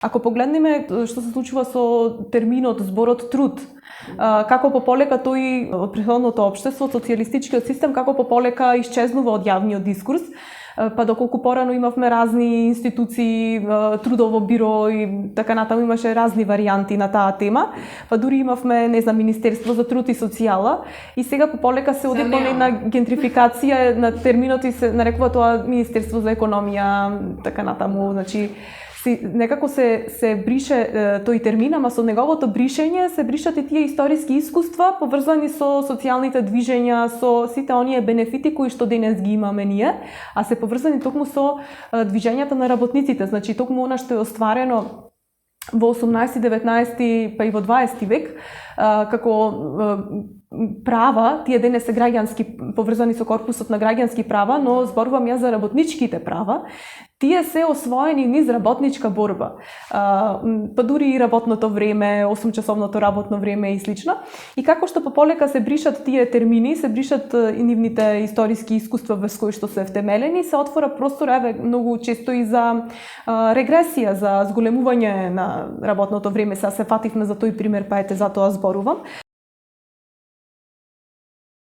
Ако погледнеме што се случува со терминот, зборот труд, како пополека тој од претходното општество, социјалистичкиот систем, како пополека исчезнува од јавниот дискурс, па доколку порано имавме разни институции, трудово биро и така натаму имаше разни варијанти на таа тема, па дури имавме, не знам, Министерство за труд и социјала и сега пополека се оди кон една гентрификација на терминот и се нарекува тоа Министерство за економија, така натаму, значи некако се брише тој термин, ама со неговото бришење се бришат и тие историски искуства поврзани со социјалните движења, со сите оние бенефити кои што денес ги имаме ние, а се поврзани токму со движењата на работниците, значи токму она што е остварено во 18, 19 па и во 20 век, како права, тие денес се граѓански, поврзани со корпусот на граѓански права, но зборувам ја за работничките права, тие се освоени низ работничка борба. Па дури и работното време, 8-часовното работно време и слично. И како што пополека се бришат тие термини, се бришат и нивните историски искуства врз кои што се втемелени, се отвора простор многу често и за регресија, за зголемување на работното време. Сега се фативме за тој пример, па ете затоа зборувам.